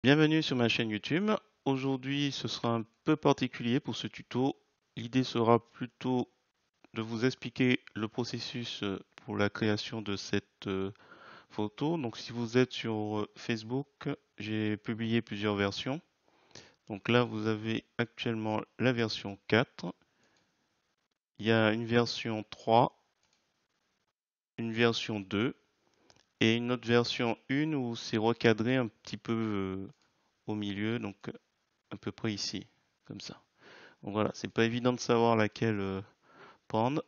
Bienvenue sur ma chaîne YouTube. Aujourd'hui, ce sera un peu particulier pour ce tuto. L'idée sera plutôt de vous expliquer le processus pour la création de cette photo. Donc, si vous êtes sur Facebook, j'ai publié plusieurs versions. Donc là, vous avez actuellement la version 4. Il y a une version 3, une version 2 et une autre version 1 où c'est recadré un petit peu au milieu, donc à peu près ici, comme ça. Donc voilà, c'est pas évident de savoir laquelle prendre.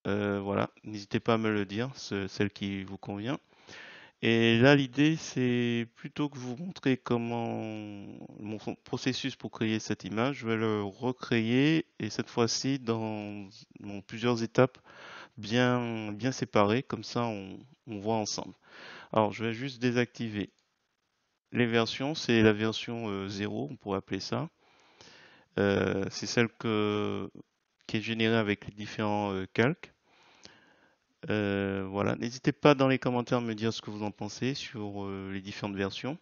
Voilà, n'hésitez pas à me le dire, celle qui vous convient. Et là, l'idée, c'est plutôt que vous montrer comment mon processus pour créer cette image, je vais le recréer et cette fois-ci dans plusieurs étapes bien séparées, comme ça on voit ensemble. Alors, je vais juste désactiver les versions, c'est la version 0, on pourrait appeler ça. C'est celle qui est générée avec les différents calques. Voilà, n'hésitez pas dans les commentaires à me dire ce que vous en pensez sur les différentes versions.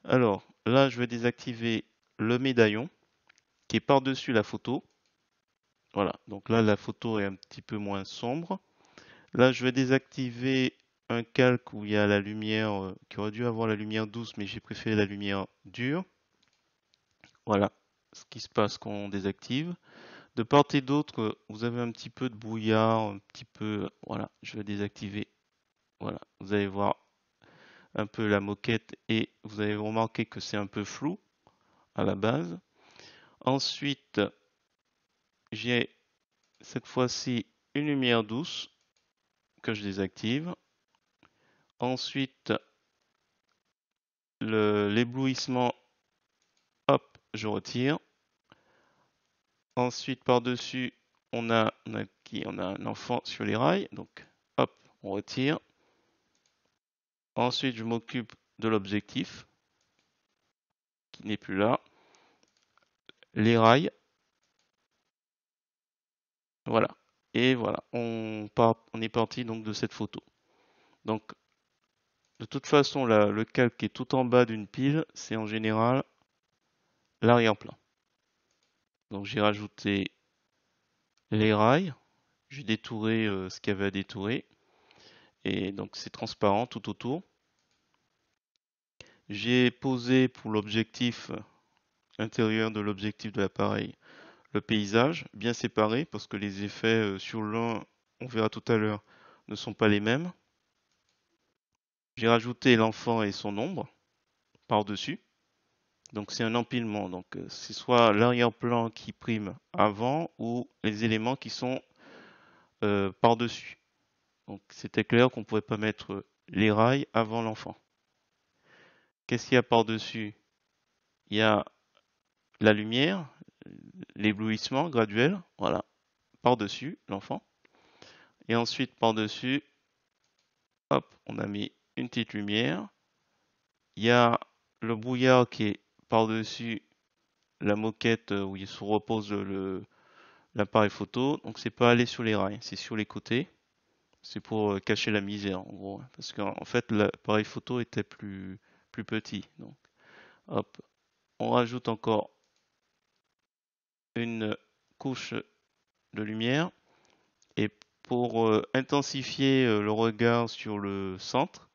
Alors, là, je vais désactiver le médaillon qui est par-dessus la photo. Voilà, donc là, la photo est un petit peu moins sombre. Là, je vais désactiver un calque où il y a la lumière, qui aurait dû avoir la lumière douce, mais j'ai préféré la lumière dure. Voilà ce qui se passe quand on désactive. De part et d'autre, vous avez un petit peu de brouillard, un petit peu, voilà, je vais désactiver. Voilà, vous allez voir un peu la moquette et vous allez remarquer que c'est un peu flou à la base. Ensuite, j'ai cette fois-ci une lumière douce que je désactive. Ensuite, l'éblouissement, hop, je retire. Ensuite, par-dessus, on a un enfant sur les rails, donc hop, on retire. Ensuite, je m'occupe de l'objectif qui n'est plus là. Les rails, voilà. Et voilà, on est parti donc de cette photo. Donc, de toute façon, le calque qui est tout en bas d'une pile, c'est en général l'arrière-plan. Donc, j'ai rajouté les rails, j'ai détouré ce qu'il y avait à détourer, et donc c'est transparent tout autour. J'ai posé pour l'objectif intérieur de l'objectif de l'appareil le paysage, bien séparé, parce que les effets sur l'un, on verra tout à l'heure, ne sont pas les mêmes. J'ai rajouté l'enfant et son ombre par-dessus. Donc c'est un empilement. Donc c'est soit l'arrière-plan qui prime avant ou les éléments qui sont par-dessus. Donc c'était clair qu'on ne pouvait pas mettre les rails avant l'enfant. Qu'est-ce qu'il y a par-dessus? Il y a la lumière, l'éblouissement graduel, voilà, par-dessus l'enfant. Et ensuite par-dessus, hop, on a mis une petite lumière. Il y a le brouillard qui est par-dessus la moquette où il se repose l'appareil photo. Donc c'est pas aller sur les rails, c'est sur les côtés. C'est pour cacher la misère en gros, hein. Parce qu'en fait l'appareil photo était plus petit. Donc hop, on rajoute encore une couche de lumière et pour intensifier le regard sur le centre,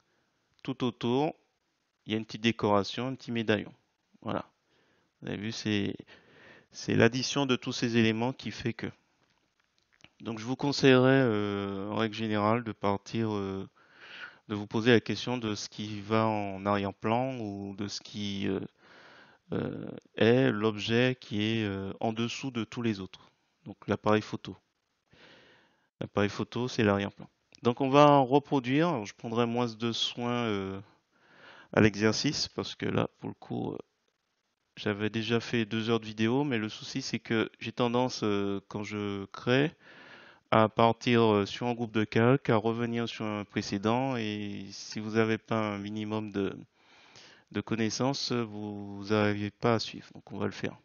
tout autour, il y a une petite décoration, un petit médaillon. Voilà. Vous avez vu, c'est l'addition de tous ces éléments qui fait que. Donc je vous conseillerais en règle générale de partir, de vous poser la question de ce qui va en arrière-plan ou de ce qui est l'objet qui est en dessous de tous les autres. Donc l'appareil photo. L'appareil photo, c'est l'arrière-plan. Donc on va en reproduire. Alors, je prendrai moins de soin à l'exercice parce que là, pour le coup, j'avais déjà fait 2 heures de vidéo, mais le souci c'est que j'ai tendance, quand je crée, à partir sur un groupe de calque, à revenir sur un précédent, et si vous n'avez pas un minimum de connaissances, vous n'arrivez pas à suivre. Donc on va le faire.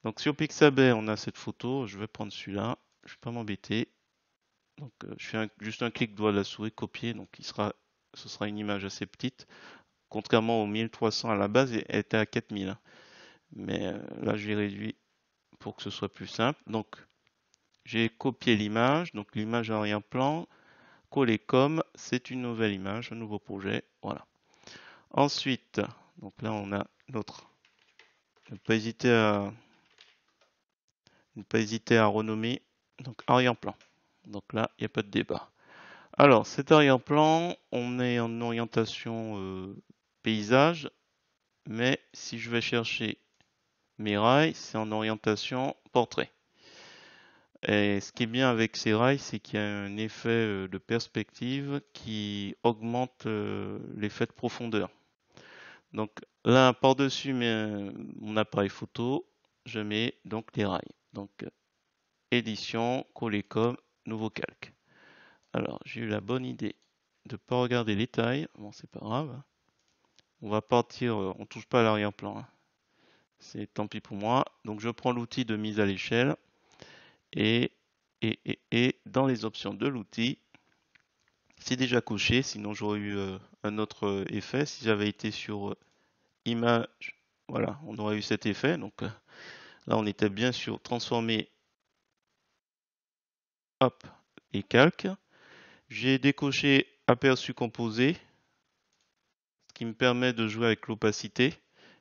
Donc sur Pixabay, on a cette photo. Je vais prendre celui-là. Je ne vais pas m'embêter. Donc je fais juste un clic droit de la souris, copier. Donc ce sera une image assez petite. contrairement aux 1300 à la base, elle était à 4000. Hein. Mais là, j'ai réduit pour que ce soit plus simple. Donc, j'ai copié l'image. Donc, l'image en arrière-plan, collé comme, c'est une nouvelle image, un nouveau projet. Voilà. Ensuite, donc là, on a notre. Ne pas hésiter à renommer. Donc, arrière-plan. Donc là, il n'y a pas de débat. Alors, cet arrière-plan, on est en orientation paysage, mais si je vais chercher mes rails, c'est en orientation portrait. Et ce qui est bien avec ces rails, c'est qu'il y a un effet de perspective qui augmente l'effet de profondeur. Donc là, par-dessus mon appareil photo, je mets donc les rails. Donc édition, coller comme, nouveau calque. Alors, j'ai eu la bonne idée de ne pas regarder les tailles. Bon, c'est pas grave. On va partir, on touche pas à l'arrière-plan. Hein. C'est tant pis pour moi. Donc, je prends l'outil de mise à l'échelle et, et dans les options de l'outil, c'est déjà coché. Sinon, j'aurais eu un autre effet. Si j'avais été sur image, voilà, on aurait eu cet effet. Donc, là, on était bien sur transformer, hop, et calque. J'ai décoché aperçu composé, ce qui me permet de jouer avec l'opacité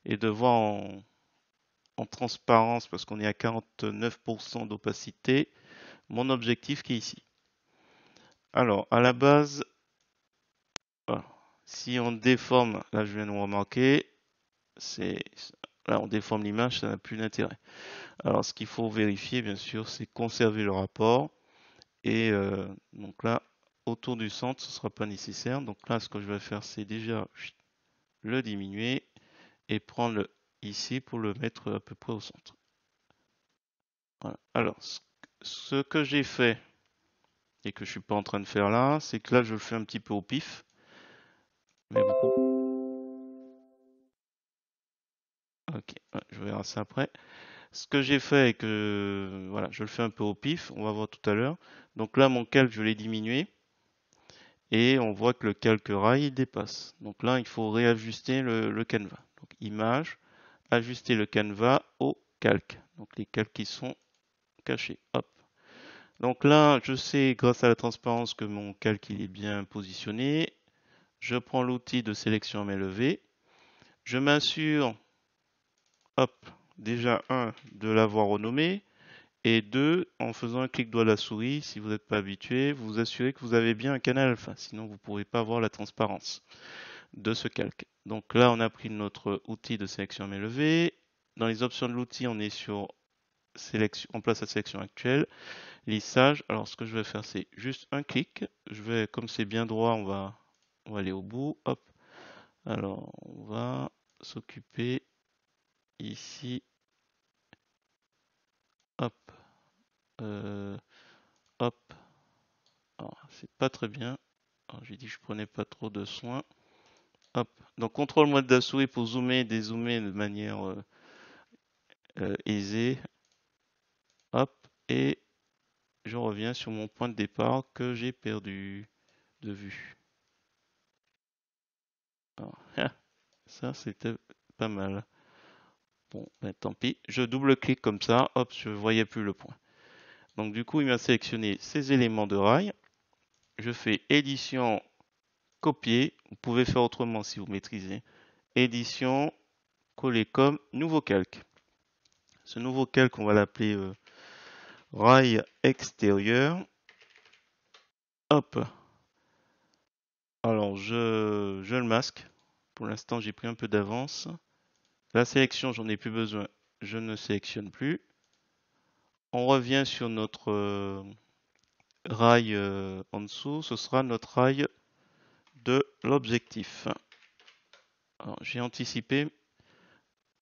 et de voir en transparence, parce qu'on est à 49% d'opacité, mon objectif qui est ici. Alors, à la base, voilà, si on déforme, là je viens de remarquer, là on déforme l'image, ça n'a plus d'intérêt. Alors, ce qu'il faut vérifier, bien sûr, c'est conserver le rapport. Et donc là, autour du centre, ce ne sera pas nécessaire. Donc là, ce que je vais faire, c'est déjà le diminuer et prendre le ici pour le mettre à peu près au centre. Voilà. Alors, ce que j'ai fait et que je suis pas en train de faire là, c'est que là, je le fais un petit peu au pif. Mais beaucoup. Ok, ouais, je verrai ça après. Ce que j'ai fait est que voilà, je le fais un peu au pif. On va voir tout à l'heure. Donc là, mon calque, je l'ai diminué et on voit que le calque rail il dépasse. Donc là, il faut réajuster le canevas. Donc image, ajuster le canevas au calque. Donc les calques qui sont cachés. Hop. Donc là, je sais grâce à la transparence que mon calque il est bien positionné. Je prends l'outil de sélection à main levée. Je m'assure, hop, déjà de l'avoir renommé. Et deux, en faisant un clic droit de la souris, si vous n'êtes pas habitué, vous vous assurez que vous avez bien un canal alpha. Sinon, vous ne pourrez pas voir la transparence de ce calque. Donc là, on a pris notre outil de sélection à main levée. Dans les options de l'outil, on est sur sélection, on place la sélection actuelle. Lissage, alors ce que je vais faire, c'est juste un clic. Je vais, comme c'est bien droit, on va aller au bout. Hop. Alors, on va s'occuper ici. Hop. Hop. Alors, c'est pas très bien. J'ai dit que je prenais pas trop de soin. Hop. Donc, contrôle moi de la souris pour zoomer et dézoomer de manière aisée. Hop. Et je reviens sur mon point de départ que j'ai perdu de vue. Alors, ça, c'était pas mal. Bon, ben, tant pis. Je double-clique comme ça. Hop, je ne voyais plus le point. Donc du coup, il m'a sélectionné ces éléments de rail. Je fais édition, copier. Vous pouvez faire autrement si vous maîtrisez. Édition, coller comme, nouveau calque. Ce nouveau calque, on va l'appeler rail extérieur. Hop. Alors, je le masque. Pour l'instant, j'ai pris un peu d'avance. La sélection, j'en ai plus besoin. Je ne sélectionne plus. On revient sur notre rail en dessous. Ce sera notre rail de l'objectif. J'ai anticipé.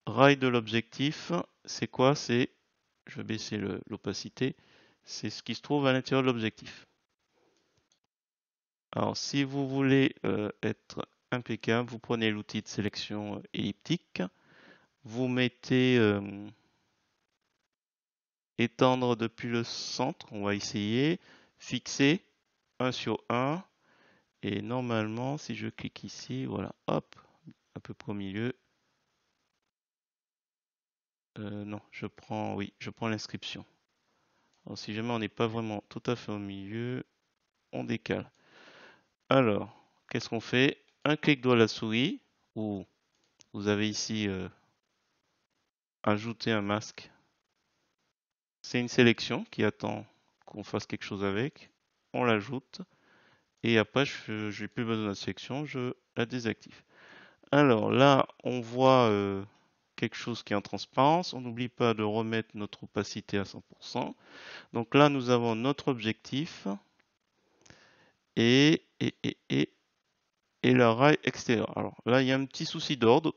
Rail de l'objectif, c'est quoi? C'est, je vais baisser l'opacité, c'est ce qui se trouve à l'intérieur de l'objectif. Alors, si vous voulez être impeccable, vous prenez l'outil de sélection elliptique, vous mettez étendre depuis le centre, on va essayer, fixer 1 sur 1, et normalement, si je clique ici, voilà, hop, à peu près au milieu. Non, je prends l'inscription. Alors, si jamais on n'est pas vraiment tout à fait au milieu, on décale. Alors, qu'est-ce qu'on fait? Un clic droit de la souris, ou vous avez ici ajouter un masque. C'est une sélection qui attend qu'on fasse quelque chose avec. On l'ajoute. Et après, je n'ai plus besoin de la sélection, je la désactive. Alors là, on voit quelque chose qui est en transparence. On n'oublie pas de remettre notre opacité à 100%. Donc là, nous avons notre objectif et, et, et, et, et le rail extérieur. Alors là, il y a un petit souci d'ordre.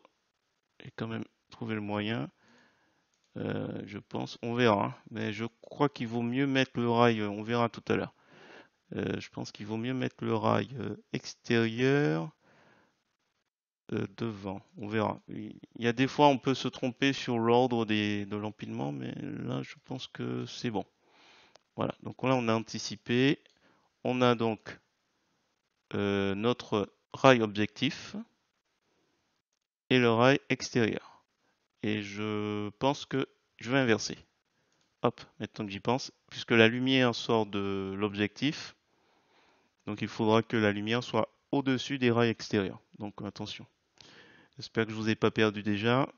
J'ai quand même trouvé le moyen. Je pense, on verra. Hein. Mais je crois qu'il vaut mieux mettre le rail, on verra tout à l'heure. Je pense qu'il vaut mieux mettre le rail extérieur devant. On verra. Il y a des fois, on peut se tromper sur l'ordre de l'empilement, mais là, je pense que c'est bon. Voilà. Donc là, on a anticipé. On a donc notre rail objectif et le rail extérieur. Et je pense que je vais inverser. Hop, maintenant que j'y pense, puisque la lumière sort de l'objectif, donc il faudra que la lumière soit au-dessus des rails extérieurs. Donc attention. J'espère que je vous ai pas perdu déjà.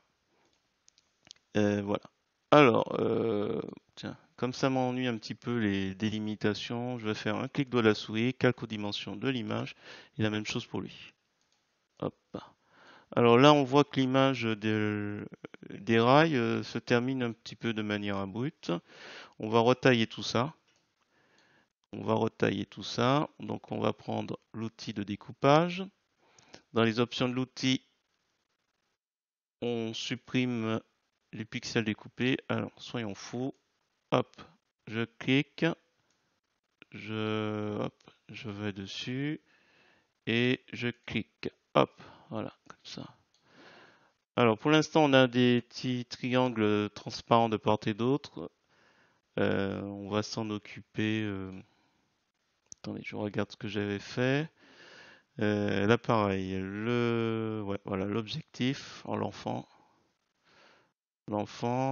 Voilà. Alors, tiens, comme ça m'ennuie un petit peu les délimitations, je vais faire un clic droit de la souris, calque aux dimensions de l'image, et la même chose pour lui. Hop. Alors là, on voit que l'image des rails se termine un petit peu de manière abrupte. On va retailler tout ça. On va retailler tout ça. Donc on va prendre l'outil de découpage. Dans les options de l'outil, on supprime les pixels découpés. Alors soyons fous. Hop, je clique. Je vais dessus. Et je clique. Hop, voilà, comme ça. Alors pour l'instant, on a des petits triangles transparents de part et d'autre. On va s'en occuper. Attendez, je regarde ce que j'avais fait. Là, pareil, ouais, voilà, l'objectif, en l'enfant,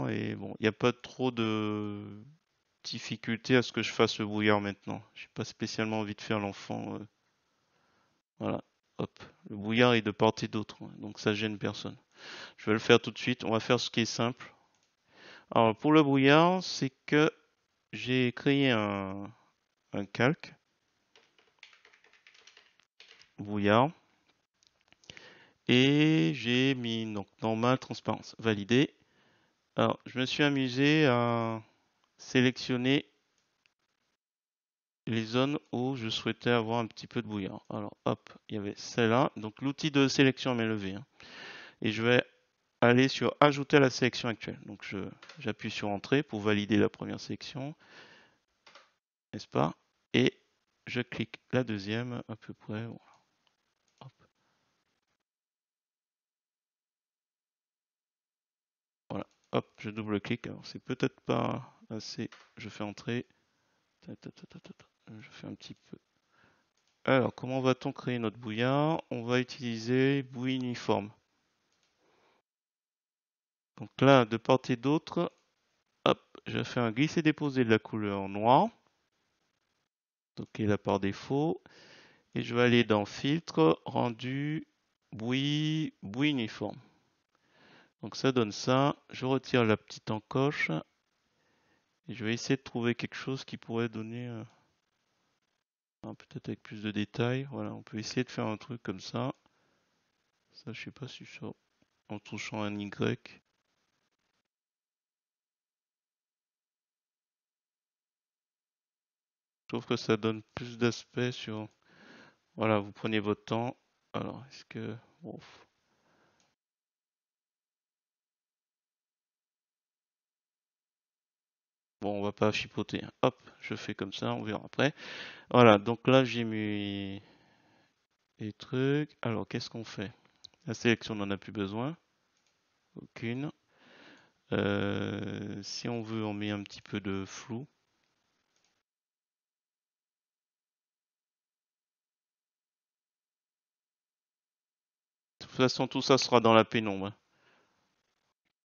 et bon, il n'y a pas trop de difficulté à ce que je fasse le brouillard maintenant. J'ai pas spécialement envie de faire l'enfant. Voilà, hop, le brouillard est de part et d'autre, hein, donc ça gêne personne. Je vais le faire tout de suite. On va faire ce qui est simple. Alors pour le brouillard, c'est que j'ai créé un calque brouillard. Et j'ai mis donc normal, transparence, validé. Alors, je me suis amusé à sélectionner les zones où je souhaitais avoir un petit peu de brouillard. Alors, hop, il y avait celle-là. Donc, l'outil de sélection à main levée. Hein. Et je vais aller sur ajouter à la sélection actuelle. Donc, j'appuie sur entrée pour valider la première sélection. N'est-ce pas? Et je clique la deuxième à peu près. Voilà. Hop. Voilà. Hop, je double-clique. Alors, c'est peut-être pas assez. Je fais entrer. Je fais un petit peu. Alors, comment va-t-on créer notre brouillard? On va utiliser bouillie uniforme. Donc là, de part et d'autre, hop, je vais faire un glisser-déposer de la couleur noire. Donc, qui est là par défaut. Et je vais aller dans filtre, rendu, bouillie uniforme. Donc ça donne ça. Je retire la petite encoche. Et je vais essayer de trouver quelque chose qui pourrait donner peut-être avec plus de détails. Voilà, on peut essayer de faire un truc comme ça. Ça, je sais pas si ça, en touchant un Y. Je trouve que ça donne plus d'aspect sur. Voilà, vous prenez votre temps. Alors, est-ce que. Bon, on va pas chipoter. Hein. Hop, je fais comme ça, on verra après. Voilà, donc là, j'ai mis les trucs. Alors, qu'est-ce qu'on fait? La sélection, on n'en a plus besoin. Aucune. Si on veut, on met un petit peu de flou. toute façon, tout ça sera dans la pénombre, hein.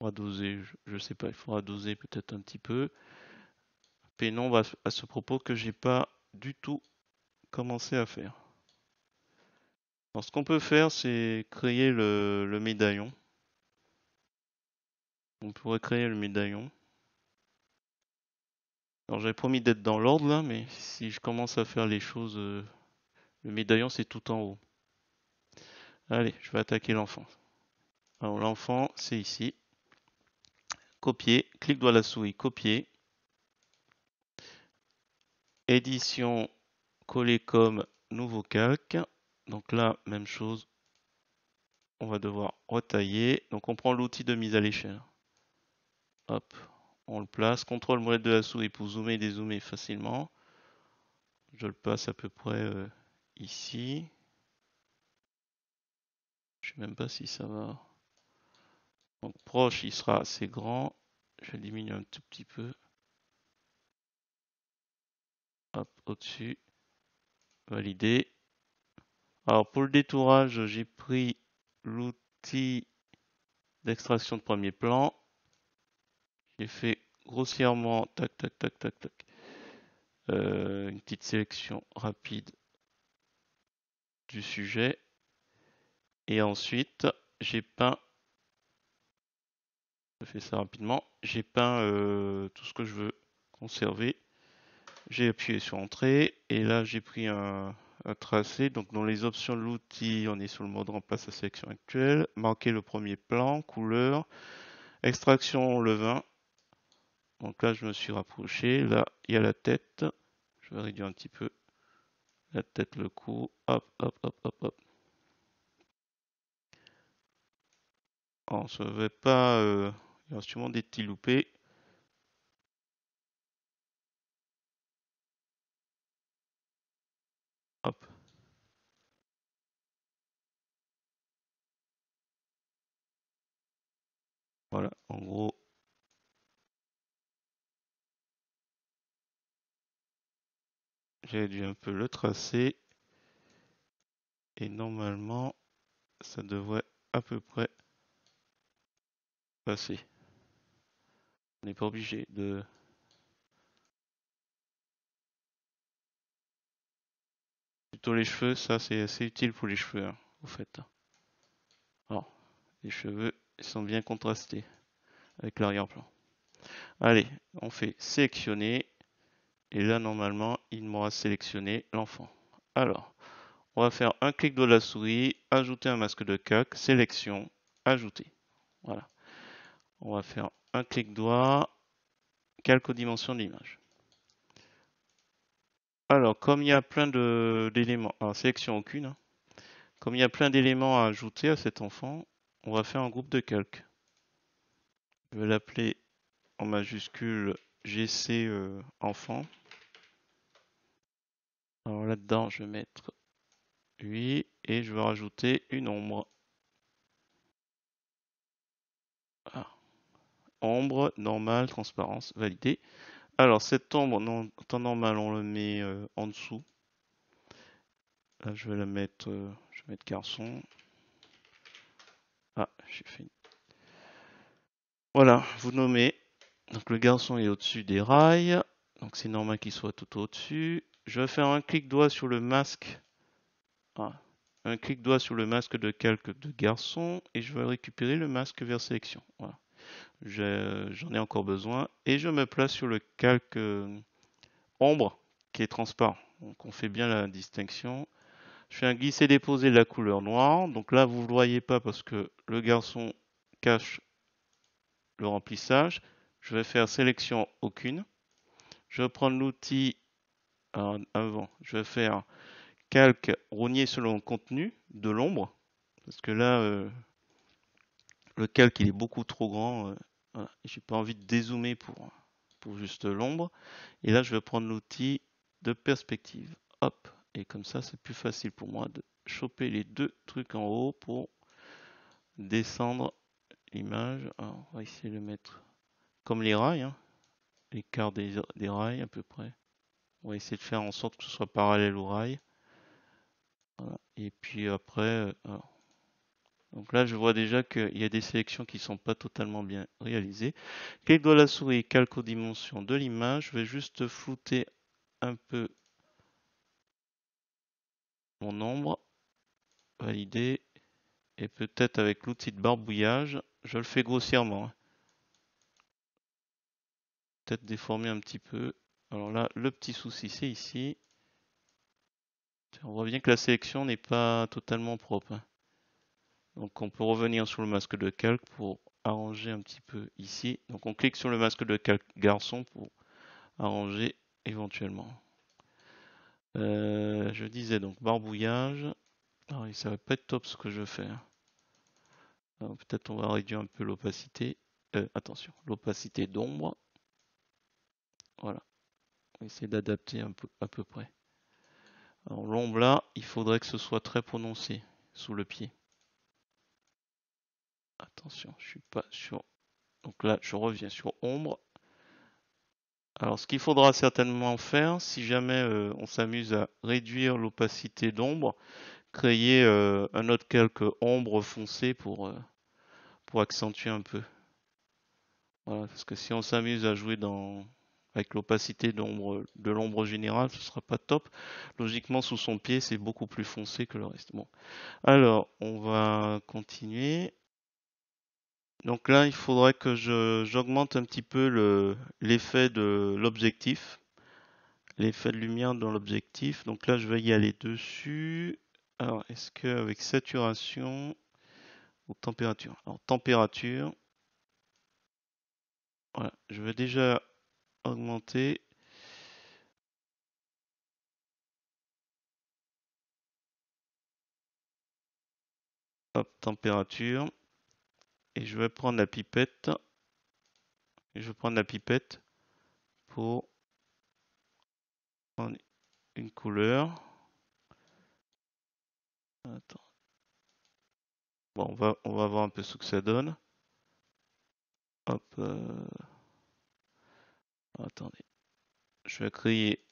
Il faudra doser, je sais pas, il faudra doser peut-être un petit peu. Pénombre à ce propos que j'ai pas du tout commencé à faire. Alors, ce qu'on peut faire, c'est créer le médaillon. On pourrait créer le médaillon. Alors j'avais promis d'être dans l'ordre là, mais si je commence à faire les choses, le médaillon c'est tout en haut. Allez, je vais attaquer l'enfant. Alors l'enfant c'est ici. Copier, clic droit de la souris, copier. Édition, coller comme nouveau calque. Donc là, même chose, on va devoir retailler. Donc on prend l'outil de mise à l'échelle. Hop, on le place. Contrôle molette de la souris pour zoomer et dézoomer facilement. Je le passe à peu près ici. Je sais même pas si ça va. Donc proche, il sera assez grand. Je vais diminuer un tout petit peu. Hop, au-dessus. Validé. Alors pour le détourage, j'ai pris l'outil d'extraction de premier plan. J'ai fait grossièrement, tac, tac, tac, tac, tac. Une petite sélection rapide du sujet. Et ensuite, j'ai peint, je fais ça rapidement, j'ai peint tout ce que je veux conserver. J'ai appuyé sur Entrée et là j'ai pris un tracé. Donc dans les options de l'outil, on est sur le mode remplace la sélection actuelle. Marquer le premier plan, couleur, extraction levain. Donc là je me suis rapproché. Là il y a la tête. Je vais réduire un petit peu la tête, le cou. Hop, hop, hop, hop, hop. Alors ça ne va pas. Il y a sûrement des petits loupés. Hop. Voilà, en gros. J'ai réduit un peu le tracé. Et normalement, ça devrait à peu près passer. On n'est pas obligé de... Plutôt les cheveux, ça c'est assez utile pour les cheveux, hein, au fait. Alors, les cheveux ils sont bien contrastés avec l'arrière-plan. Allez, on fait sélectionner. Et là, normalement, il m'aura sélectionné l'enfant. Alors, on va faire un clic droit de la souris, ajouter un masque de calque, sélection, ajouter. Voilà. On va faire un clic droit, calque aux dimensions de l'image. Alors, comme il y a plein d'éléments, alors sélection aucune, hein. Comme il y a plein d'éléments à ajouter à cet enfant, on va faire un groupe de calques. Je vais l'appeler en majuscule GC enfant. Alors là-dedans, je vais mettre 8 et je vais rajouter une ombre. Ah. Ombre, normale, transparence, validé. Alors cette ombre, en temps normal, on le met en dessous. Là, je vais la mettre, je vais mettre garçon. Ah, j'ai fait. Voilà, vous nommez. Donc le garçon est au-dessus des rails. Donc c'est normal qu'il soit tout au-dessus. Je vais faire un clic droit sur le masque. Ah, un clic droit sur le masque de calque de garçon et je vais récupérer le masque vers sélection. Voilà. J'en ai encore besoin et je me place sur le calque ombre qui est transparent. Donc on fait bien la distinction. Je fais un glisser-déposer de la couleur noire. Donc là, vous ne le voyez pas parce que le garçon cache le remplissage. Je vais faire sélection aucune. Je vais prendre l'outil avant. Je vais faire calque rogner selon le contenu de l'ombre. Parce que là, le calque il est beaucoup trop grand. Voilà. J'ai pas envie de dézoomer pour juste l'ombre. Et là, je vais prendre l'outil de perspective. Hop. Et comme ça, c'est plus facile pour moi de choper les deux trucs en haut pour descendre l'image. On va essayer de le mettre comme les rails, hein, l'écart des rails à peu près. On va essayer de faire en sorte que ce soit parallèle aux rails. Voilà. Et puis après, Donc là, je vois déjà qu'il y a des sélections qui sont pas totalement bien réalisées. Clic de la souris, calque aux dimensions de l'image. Je vais juste flouter un peu mon ombre. Valider. Et peut-être avec l'outil de barbouillage, je le fais grossièrement, hein. Peut-être déformer un petit peu. Alors là, le petit souci, c'est ici. On voit bien que la sélection n'est pas totalement propre, hein. Donc on peut revenir sur le masque de calque pour arranger un petit peu ici. Donc on clique sur le masque de calque garçon pour arranger éventuellement. Je disais donc barbouillage. Ah oui, ça va pas être top ce que je fais, hein. Peut-être on va réduire un peu l'opacité. Attention, l'opacité d'ombre. Voilà, on va essayer d'adapter un peu à peu près. Alors l'ombre là, il faudrait que ce soit très prononcé sous le pied. Attention, je suis pas sûr. Donc là, je reviens sur ombre. Alors ce qu'il faudra certainement faire, si jamais on s'amuse à réduire l'opacité d'ombre, créer un autre calque ombre foncé pour accentuer un peu. Voilà, parce que si on s'amuse à jouer avec l'opacité d'ombre de l'ombre générale, ce sera pas top. Logiquement, sous son pied, c'est beaucoup plus foncé que le reste. Bon, alors on va continuer. Donc là, il faudrait que j'augmente un petit peu l'effet de l'objectif, l'effet de lumière dans l'objectif. Donc là, je vais y aller dessus. Alors, est-ce qu'avec saturation ou température? Alors, température, voilà, je vais déjà augmenter. Hop, température. Et je vais prendre la pipette. Et je vais prendre la pipette pour prendre une couleur. Attends. Bon, on va voir un peu ce que ça donne. Hop. Attendez. Je vais créer.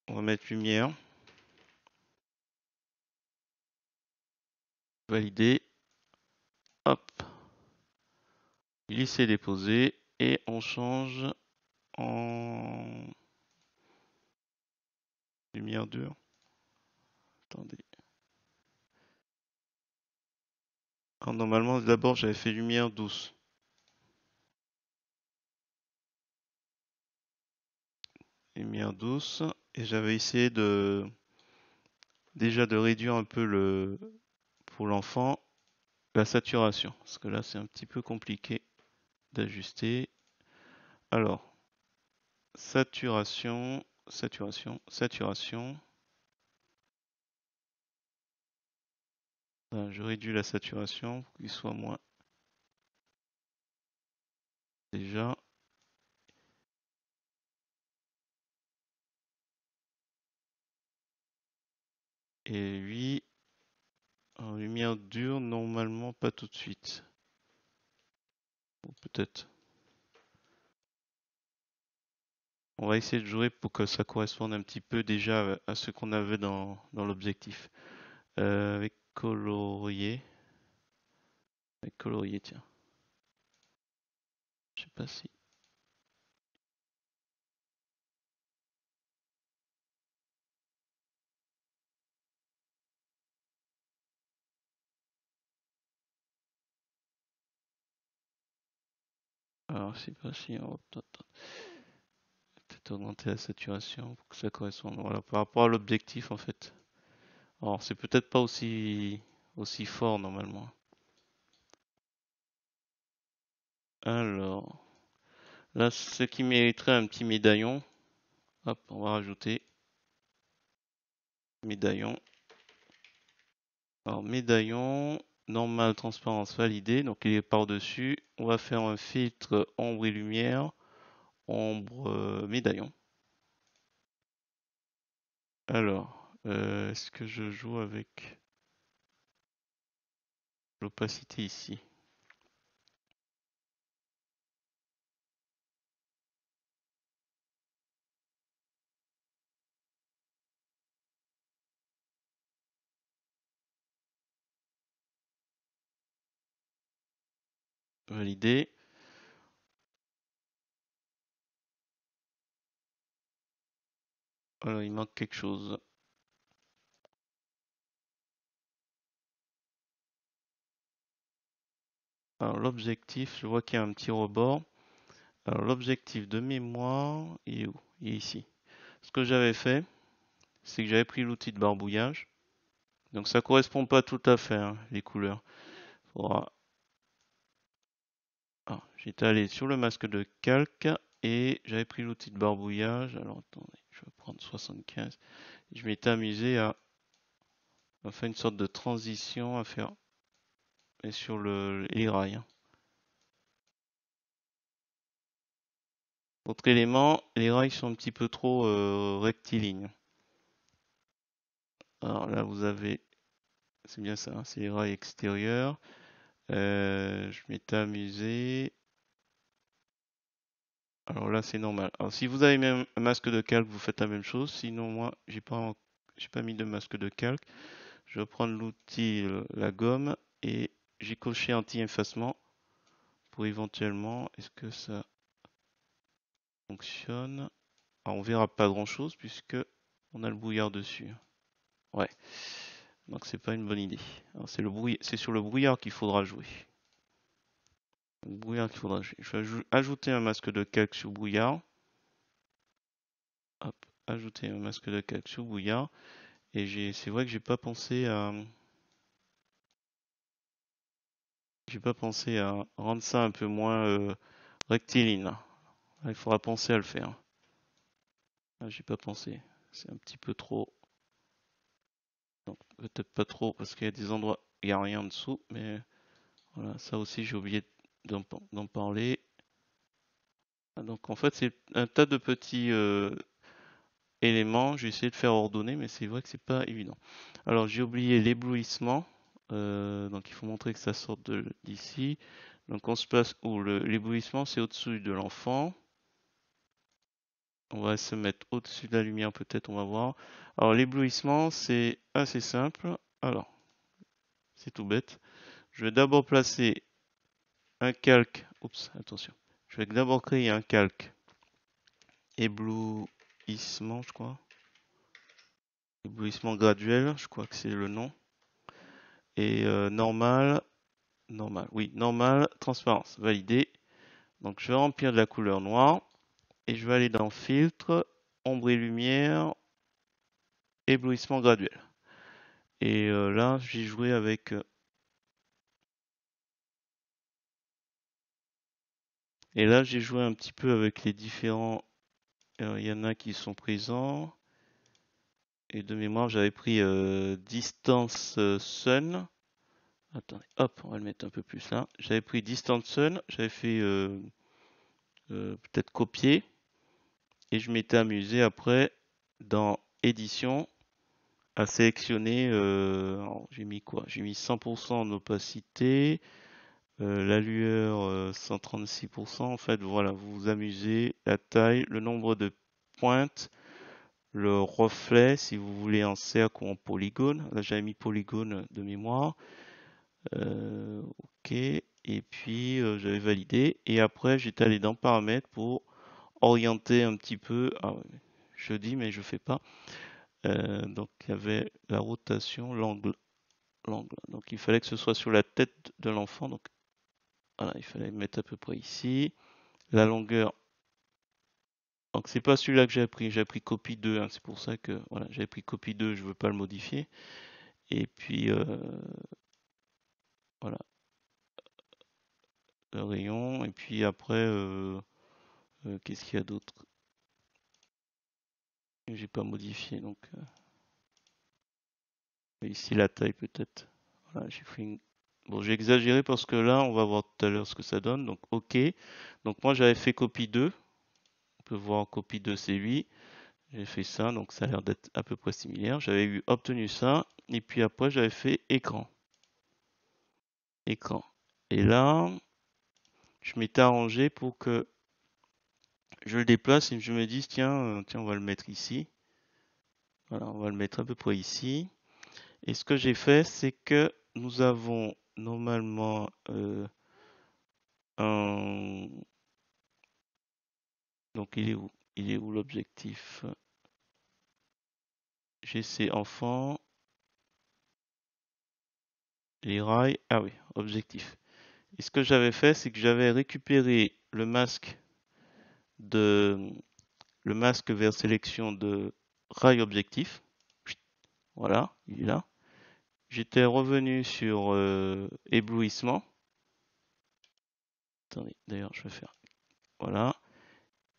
On va mettre lumière. Valider. Hop. Glisser, déposer. Et on change en lumière dure. Attendez. Alors, normalement, d'abord, j'avais fait lumière douce. Lumière douce. Et j'avais essayé déjà de réduire un peu pour l'enfant, la saturation. Parce que là, c'est un petit peu compliqué d'ajuster. Alors, saturation, saturation, saturation. Je réduis la saturation pour qu'il soit moins. Déjà. Et lui, en lumière dure, normalement pas tout de suite. Ou peut-être. On va essayer de jouer pour que ça corresponde un petit peu déjà à ce qu'on avait dans l'objectif. Avec colorier. Avec colorier, tiens. Je sais pas si. Alors, je sais pas si. Oh, peut-être augmenter la saturation pour que ça corresponde. Voilà, par rapport à l'objectif en fait. Alors, c'est peut-être pas aussi fort normalement. Alors, là, ce qui mériterait un petit médaillon. Hop, on va rajouter médaillon. Alors, médaillon, normal, transparence validé. Donc, il est par-dessus. On va faire un filtre ombre et lumière. Ombre, médaillon. Alors, est-ce que je joue avec l'opacité ici? Valider. Alors, il manque quelque chose. Alors, l'objectif, je vois qu'il y a un petit rebord. Alors, l'objectif de mémoire, il est où? Il est ici. Ce que j'avais fait, c'est que j'avais pris l'outil de barbouillage. Donc, ça correspond pas tout à fait, hein, les couleurs. Faudra... Ah, j'étais allé sur le masque de calque et j'avais pris l'outil de barbouillage. Alors, attendez, je vais prendre 75. Je m'étais amusé à faire une sorte de transition à faire et sur les rails, hein. Autre élément, les rails sont un petit peu trop rectilignes. Alors là, vous avez, c'est bien ça, hein, c'est les rails extérieurs. Je m'étais amusé. Alors là, c'est normal. Alors si vous avez même un masque de calque, vous faites la même chose. Sinon, moi, j'ai pas mis de masque de calque. Je vais prendre l'outil, la gomme, et j'ai coché anti-effacement pour éventuellement, est-ce que ça fonctionne? Alors, on verra pas grand-chose puisque on a le brouillard dessus. Ouais, donc c'est pas une bonne idée. Alors, c'est sur le brouillard qu'il faudra jouer. Le brouillard qu'il faudra jouer. Je vais ajouter un masque de calque sur brouillard. Hop, ajouter un masque de calque sur brouillard. Et c'est vrai que j'ai pas pensé à rendre ça un peu moins rectiligne. Là. Il faudra penser à le faire. Ah, j'ai pas pensé. C'est un petit peu trop. Non, peut-être pas trop parce qu'il y a des endroits où il n'y a rien en dessous. Mais voilà, ça aussi j'ai oublié d'en parler. Ah, donc en fait c'est un tas de petits éléments. J'ai essayé de faire ordonner, mais c'est vrai que c'est pas évident. Alors j'ai oublié l'éblouissement. Donc il faut montrer que ça sort d'ici. Donc on se place où l'éblouissement c'est au-dessus de l'enfant. On va se mettre au-dessus de la lumière peut-être, on va voir. Alors l'éblouissement c'est assez simple. Alors c'est tout bête. Je vais d'abord placer un calque. Oups, attention. Je vais d'abord créer un calque éblouissement, je crois. Éblouissement graduel, je crois que c'est le nom. Et normal, oui, normal, transparence, validé. Donc je vais remplir de la couleur noire et je vais aller dans filtre, ombre et lumière, éblouissement graduel. Et là, j'ai joué avec. Et là, j'ai joué un petit peu avec les différents. Il y en a qui sont présents. Et de mémoire, j'avais pris distance sun. Attendez, hop, on va le mettre un peu plus là. J'avais pris distance sun, j'avais fait peut-être copier. Et je m'étais amusé après dans édition à sélectionner. J'ai mis quoi? J'ai mis 100% en opacité, la lueur 136%. En fait, voilà, vous vous amusez, la taille, le nombre de pointes, le reflet, si vous voulez en cercle ou en polygone. Là, j'avais mis polygone de mémoire. Ok. Et puis, j'avais validé. Et après, j'étais allé dans paramètres pour orienter un petit peu. Ah, ouais, je dis, mais je fais pas. Donc, il y avait la rotation, l'angle. Donc, il fallait que ce soit sur la tête de l'enfant. Donc, voilà, il fallait mettre à peu près ici. La longueur. Donc, c'est pas celui-là que j'ai pris. J'ai pris copie 2, hein. C'est pour ça que, voilà, j'ai pris copie 2. Je veux pas le modifier. Et puis, voilà, le rayon. Et puis après, qu'est-ce qu'il y a d'autre? J'ai pas modifié. Donc, ici, la taille peut-être. Voilà, j'ai fait une. Bon, j'ai exagéré parce que là, on va voir tout à l'heure ce que ça donne. Donc, OK. Donc, moi, j'avais fait copie 2. On peut voir copie 2, c'est lui. J'ai fait ça, donc ça a l'air d'être à peu près similaire. J'avais obtenu ça. Et puis après, j'avais fait écran. Écran. Et là, je m'étais arrangé pour que je le déplace et je me dise, tiens, tiens, on va le mettre ici. Voilà, on va le mettre à peu près ici. Et ce que j'ai fait, c'est que nous avons normalement Euh, donc il est où? Il est où l'objectif? GC enfant, les rails. Ah oui, objectif. Et ce que j'avais fait, c'est que j'avais récupéré de, le masque vers sélection de rail objectif. Voilà, il est là. J'étais revenu sur éblouissement. Attendez, d'ailleurs, je vais faire. Voilà.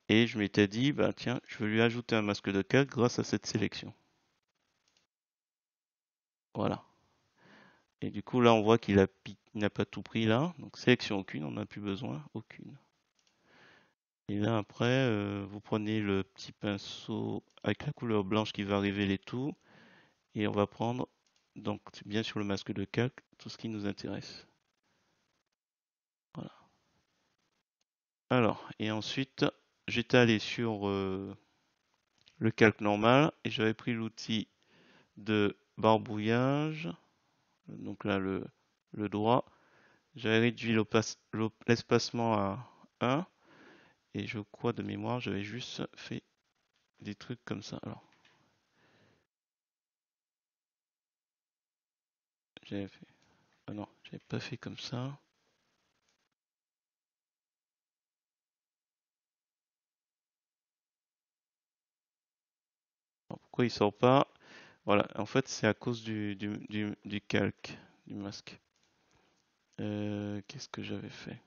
Et je m'étais dit, bah tiens, je vais lui ajouter un masque de calque grâce à cette sélection. Voilà. Et du coup, là, on voit qu'il n'a pas tout pris là. Donc, sélection aucune, on n'a plus besoin, aucune. Et là, après, vous prenez le petit pinceau avec la couleur blanche qui va révéler tout. Et on va prendre, donc, bien sur le masque de calque, tout ce qui nous intéresse. Voilà. Alors, et ensuite, j'étais allé sur le calque normal et j'avais pris l'outil de barbouillage. Donc là, le droit. J'avais réduit l'espacement à 1 et je crois de mémoire, j'avais juste fait des trucs comme ça. Alors, j'avais fait. Ah non, j'avais pas fait comme ça. Alors, pourquoi il sort pas? Voilà, en fait, c'est à cause du calque, du masque. Qu'est-ce que j'avais fait?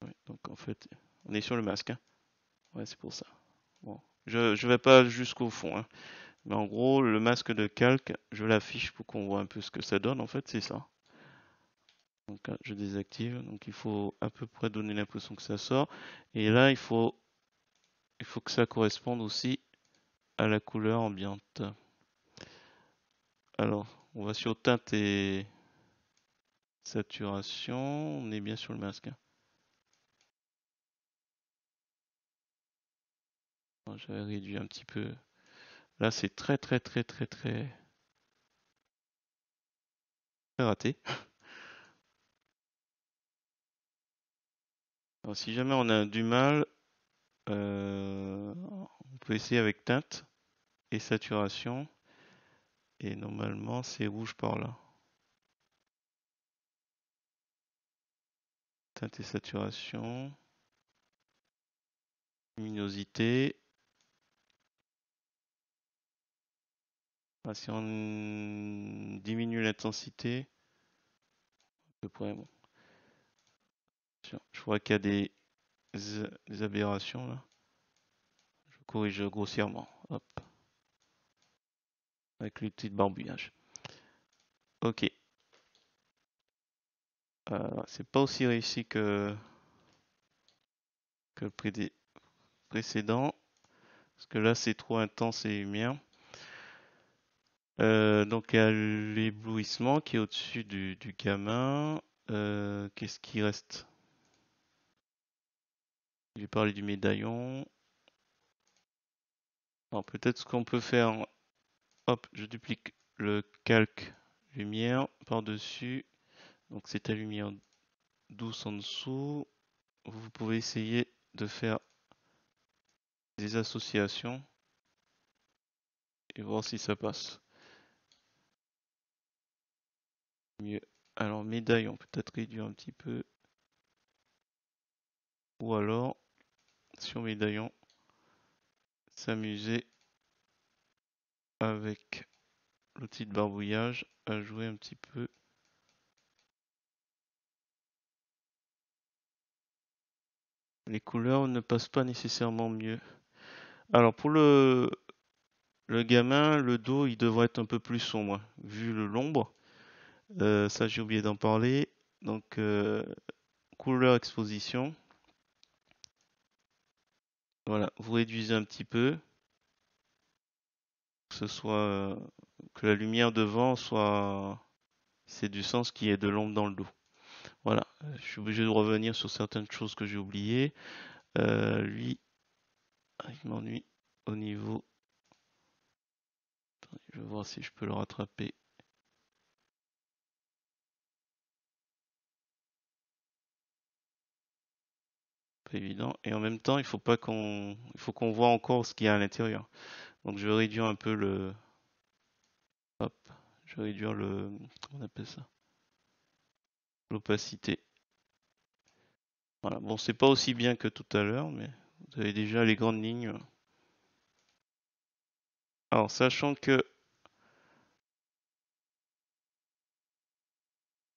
Ouais, donc en fait, on est sur le masque, hein. Ouais, c'est pour ça. Bon, je vais pas jusqu'au fond, hein. Mais en gros, le masque de calque, je l'affiche pour qu'on voit un peu ce que ça donne. En fait, c'est ça. Donc là, je désactive. Donc il faut à peu près donner l'impression que ça sort. Et là, il faut que ça corresponde aussi à la couleur ambiante. Alors, on va sur teinte et saturation. On est bien sur le masque, hein. Bon, j'avais réduit un petit peu. Là, c'est très raté. Alors, si jamais on a du mal, on peut essayer avec teinte et saturation. Et normalement, c'est rouge par là. Teinte et saturation. Luminosité. Ah, si on diminue l'intensité, à peu près, bon. Je vois qu'il y a des aberrations là. Je corrige grossièrement. Hop. Avec l'outil de barbouillage. Ok. C'est pas aussi réussi que le précédent. Parce que là, c'est trop intense et lumière. Donc, il y a l'éblouissement qui est au-dessus du gamin. Qu'est-ce qui reste? J'ai parlé du médaillon. Alors, peut-être ce qu'on peut faire. Hop, je duplique le calque lumière par-dessus. Donc, c'est ta lumière douce en dessous. Vous pouvez essayer de faire des associations et voir si ça passe mieux. Alors, médaillon, peut-être réduire un petit peu. Ou alors, sur médaillon, s'amuser avec l'outil de barbouillage à jouer un petit peu. Les couleurs ne passent pas nécessairement mieux. Alors, pour le gamin, le dos, il devrait être un peu plus sombre, vu l'ombre. Ça, j'ai oublié d'en parler. Donc, couleur exposition. Voilà, vous réduisez un petit peu, que ce soit que la lumière devant soit, c'est du sens qui est de l'ombre dans le dos. Voilà, je suis obligé de revenir sur certaines choses que j'ai oubliées. Lui, il m'ennuie au niveau. Attendez, je vais voir si je peux le rattraper. pas évident. Et en même temps, il faut qu'on voit encore ce qu'il y a à l'intérieur. Donc je vais réduire un peu hop, je vais réduire comment on appelle ça? L'opacité. Voilà. Bon, c'est pas aussi bien que tout à l'heure, mais vous avez déjà les grandes lignes. Alors, sachant que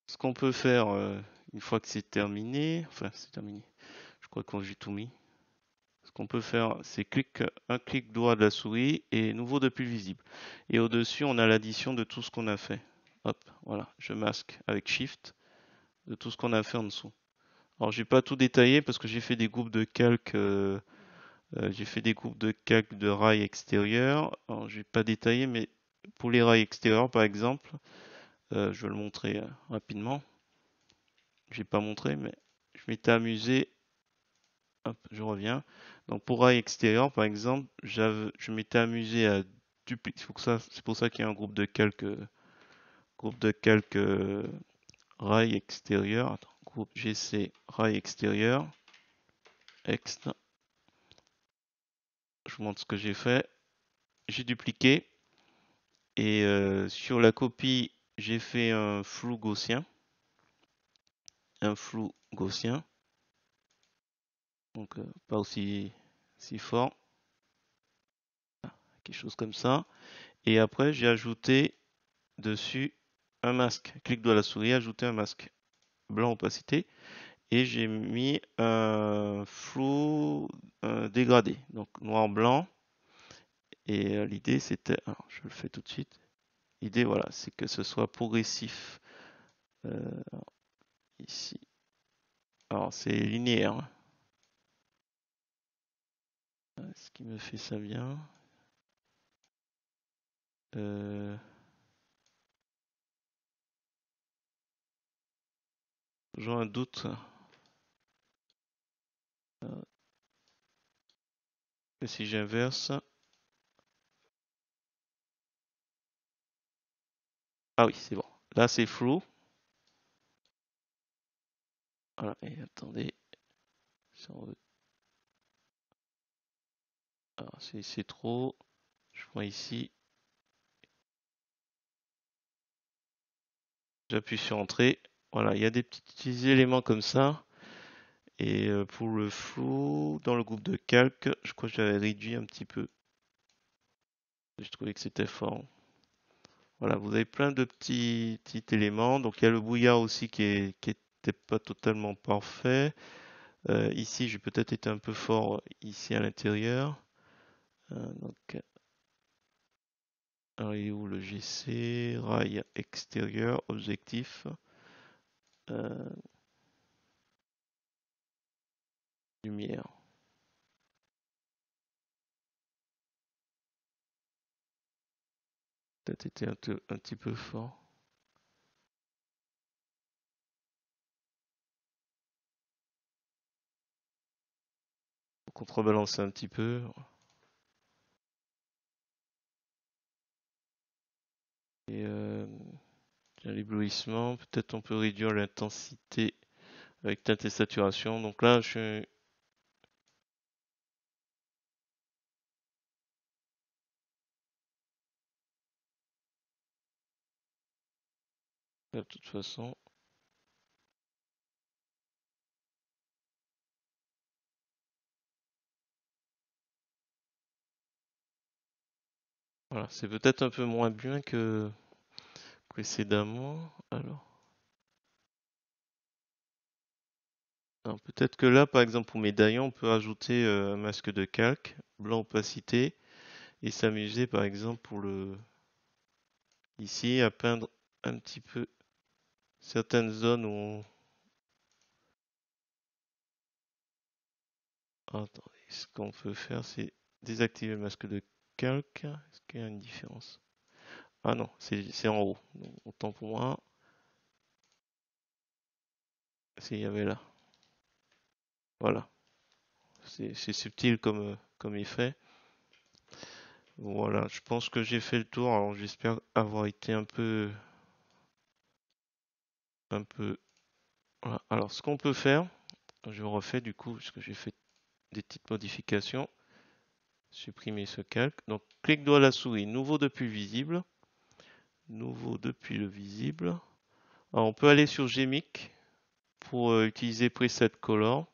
ce qu'on peut faire une fois que c'est terminé, enfin c'est terminé, je crois qu'on j'ai tout mis. Ce qu'on peut faire, c'est un clic droit de la souris et nouveau depuis le visible. Et au-dessus, on a l'addition de tout ce qu'on a fait. Hop, voilà, je masque avec Shift de tout ce qu'on a fait en dessous. Alors, j'ai pas tout détaillé parce que j'ai fait des groupes de calques. J'ai fait des groupes de calques de rails extérieurs. Alors, j'ai pas détaillé, mais pour les rails extérieurs, par exemple, je vais le montrer rapidement. J'ai pas montré, mais je m'étais amusé. Hop, je reviens. Donc pour rail extérieur, par exemple, je m'étais amusé à dupliquer. C'est pour ça qu'il y a un groupe de calques rail extérieur. Attends, groupe GC rail extérieur. Ext. Je vous montre ce que j'ai fait. J'ai dupliqué et sur la copie, j'ai fait un flou gaussien. Un flou gaussien. Donc pas aussi si fort. Quelque chose comme ça. Et après, j'ai ajouté dessus un masque. Clic droit de la souris, ajouter un masque blanc opacité. Et j'ai mis un flou dégradé. Donc noir-blanc. Et l'idée c'était, alors je le fais tout de suite. L'idée voilà, c'est que ce soit progressif. Euh, ici. Alors c'est linéaire, hein. Ce qui me fait ça bien. Euh, Toujours un doute. Et si j'inverse. Ah oui, c'est bon. Là c'est flou. Voilà, et attendez. Si on veut- Alors c'est trop. Je prends ici. J'appuie sur Entrée. Voilà, il y a des petits éléments comme ça. Et pour le flou, dans le groupe de calque, je crois que j'avais réduit un petit peu. Je trouvais que c'était fort. Voilà, vous avez plein de petits éléments. Donc il y a le brouillard aussi qui était pas totalement parfait. Ici, j'ai peut-être été un peu fort ici à l'intérieur. Donc, alors, il est où le GC? Rail extérieur, objectif. euh, Lumière. Peut-être été un petit peu fort. Faut contrebalancer un petit peu. Et l'éblouissement, peut-être on peut réduire l'intensité avec teinte et saturation. Donc là, de toute façon, voilà, c'est peut-être un peu moins bien que précédemment. Alors peut-être que là, par exemple, pour médaillon, on peut ajouter un masque de calque, blanc opacité, et s'amuser, par exemple, pour ici, à peindre un petit peu certaines zones où Attendez, ce qu'on peut faire, c'est désactiver le masque de calque. Est-ce qu'il y a une différence? Ah non, c'est en haut. Donc, autant pour moi. S'il y avait là. Voilà. C'est subtil comme effet. Voilà, je pense que j'ai fait le tour. Alors j'espère avoir été un peu. Voilà. Alors ce qu'on peut faire, Je refais du coup, parce que j'ai fait des petites modifications. Supprimer ce calque. Donc, clic droit à la souris, nouveau depuis le visible. Nouveau depuis le visible. Alors, on peut aller sur Gmic pour utiliser Preset Color.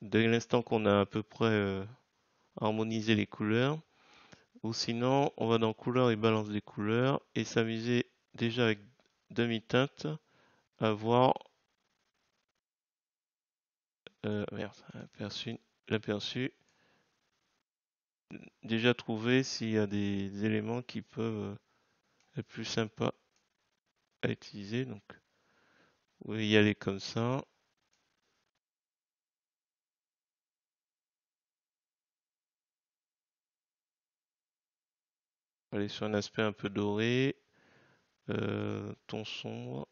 Dès l'instant qu'on a à peu près harmonisé les couleurs. Ou sinon, on va dans couleurs et balance des couleurs et s'amuser déjà avec demi-teinte à voir merde, l'aperçu. Déjà trouver s'il y a des éléments qui peuvent être plus sympas à utiliser. Donc, vous pouvez y aller comme ça. Aller sur un aspect un peu doré, ton sombre.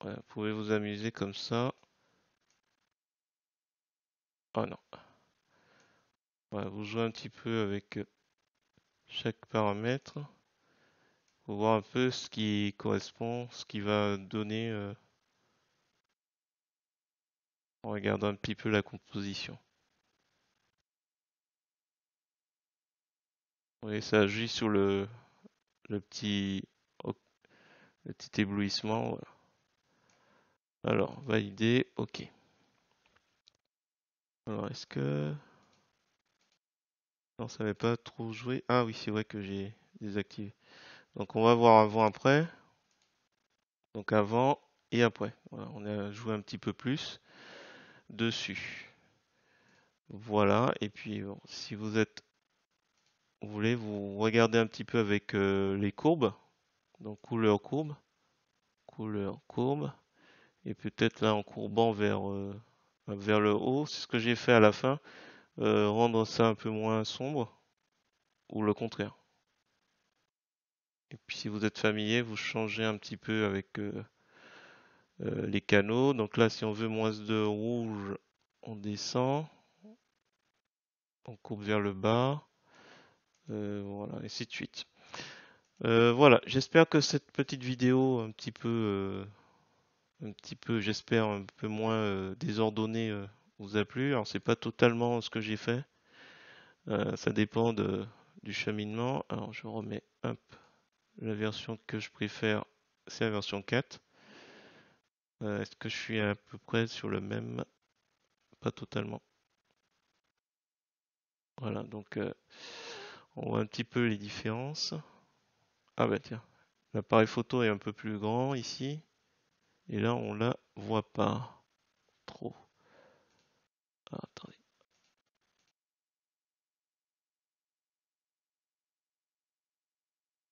Ouais, vous pouvez vous amuser comme ça. Oh non. Ouais, vous jouez un petit peu avec chaque paramètre pour voir un peu ce qui correspond, ce qui va donner en regardant un petit peu la composition. Oui, ça agit sur le petit, le petit éblouissement. Voilà. Alors, valider, OK. Alors, est-ce que... Non, ça n'avait pas trop joué. Ah oui, c'est vrai que j'ai désactivé. Donc, on va voir avant-après. Donc, avant et après. Voilà, on a joué un petit peu plus dessus. Voilà, et puis bon, si vous voulez, vous regardez un petit peu avec les courbes. Donc, couleur courbe. Et peut-être là en courbant vers le haut, c'est ce que j'ai fait à la fin. Rendre ça un peu moins sombre ou le contraire. Et puis si vous êtes familier, vous changez un petit peu avec les canaux. Donc là, si on veut moins de rouge, on descend, on coupe vers le bas, voilà, et ainsi de suite. Voilà, j'espère que cette petite vidéo un petit peu, j'espère un peu moins désordonnée vous a plu. Alors c'est pas totalement ce que j'ai fait, ça dépend du cheminement. Alors je remets hop. La version que je préfère, c'est la version 4. Est-ce que je suis à peu près sur le même? Pas totalement. Voilà, donc on voit un petit peu les différences. Ah bah tiens, l'appareil photo est un peu plus grand ici. Et là, on la voit pas trop. Ah, attendez.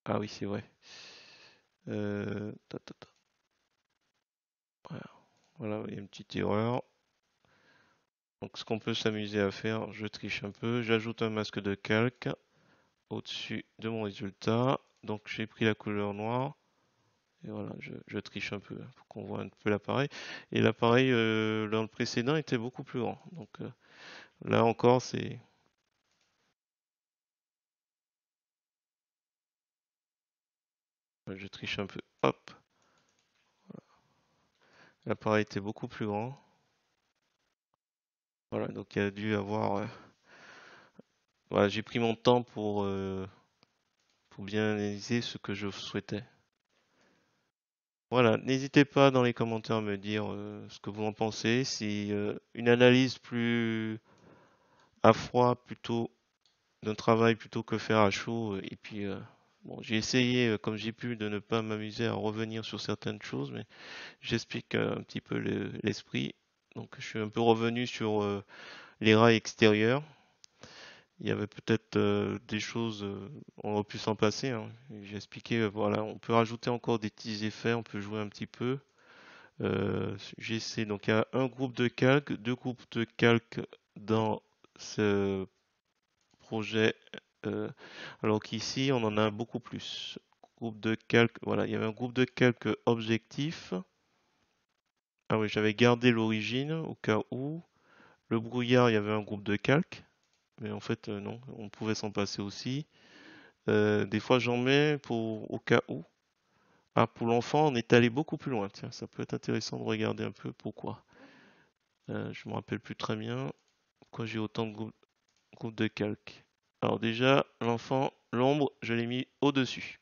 Ah oui, c'est vrai. Ta, ta, ta. Voilà, voilà, il y a une petite erreur. Donc ce qu'on peut s'amuser à faire, je triche un peu. J'ajoute un masque de calque au-dessus de mon résultat. Donc j'ai pris la couleur noire. Et voilà, je triche un peu pour qu'on voit un peu l'appareil. Et l'appareil dans le précédent était beaucoup plus grand. Donc là encore, je triche un peu. Hop, l'appareil était beaucoup plus grand. Voilà, donc il y a dû avoir. Voilà, j'ai pris mon temps pour bien analyser ce que je souhaitais. Voilà, n'hésitez pas dans les commentaires à me dire ce que vous en pensez. Si une analyse plus à froid plutôt d'un travail plutôt que faire à chaud. Et puis, bon, j'ai essayé, comme j'ai pu, de ne pas m'amuser à revenir sur certaines choses, mais j'explique un petit peu l'esprit. Donc, je suis un peu revenu sur les rails extérieurs. Il y avait peut-être des choses, on aurait pu s'en passer, hein. J'ai expliqué, voilà, on peut rajouter encore des petits effets, on peut jouer un petit peu. J'essaie, donc il y a un groupe de calques, deux groupes de calques dans ce projet. euh, Alors qu'ici, on en a beaucoup plus. Groupe de calque, voilà, il y avait un groupe de calque objectif. Ah oui, j'avais gardé l'origine au cas où. Le brouillard, il y avait un groupe de calque. Mais en fait, non, on pouvait s'en passer aussi. Des fois, j'en mets pour au cas où. Ah, pour l'enfant, on est allé beaucoup plus loin. Tiens, ça peut être intéressant de regarder un peu pourquoi. Je me rappelle plus très bien pourquoi j'ai autant de groupes de calque. Alors déjà, l'enfant, l'ombre, je l'ai mis au-dessus.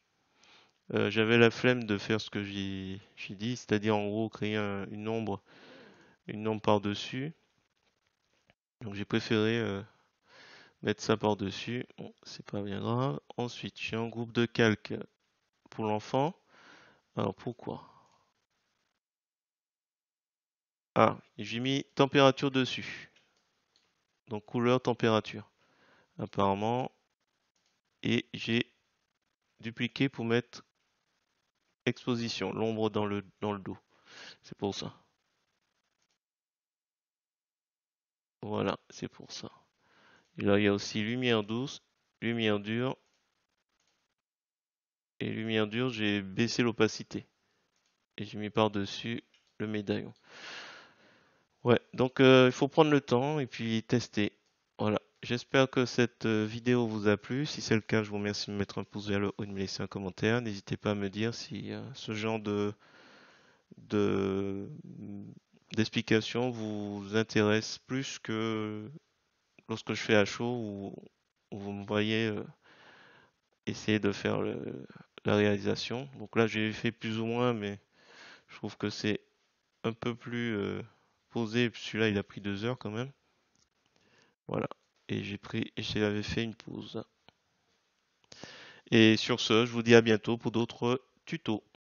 J'avais la flemme de faire ce que j'ai dit, c'est-à-dire en gros créer une ombre par-dessus. Donc j'ai préféré mettre ça par-dessus. Bon, c'est pas bien grave. Ensuite, j'ai un groupe de calque pour l'enfant. Alors pourquoi? Ah, j'ai mis température dessus. Donc couleur, température. Apparemment. Et j'ai dupliqué pour mettre exposition, l'ombre dans le dos. C'est pour ça. Voilà, c'est pour ça. Et là, il y a aussi lumière douce, lumière dure. Et lumière dure, j'ai baissé l'opacité. Et j'ai mis par-dessus le médaillon. Ouais, donc il faut prendre le temps et puis tester. Voilà. J'espère que cette vidéo vous a plu. Si c'est le cas, je vous remercie de me mettre un pouce vers le haut et de me laisser un commentaire. N'hésitez pas à me dire si ce genre de d'explication vous intéresse plus que lorsque je fais à chaud ou vous me voyez essayer de faire la réalisation. Donc là, j'ai fait plus ou moins, mais je trouve que c'est un peu plus posé. Celui-là, il a pris 2 heures quand même. Voilà. Et j'avais fait une pause. Et sur ce, je vous dis à bientôt pour d'autres tutos.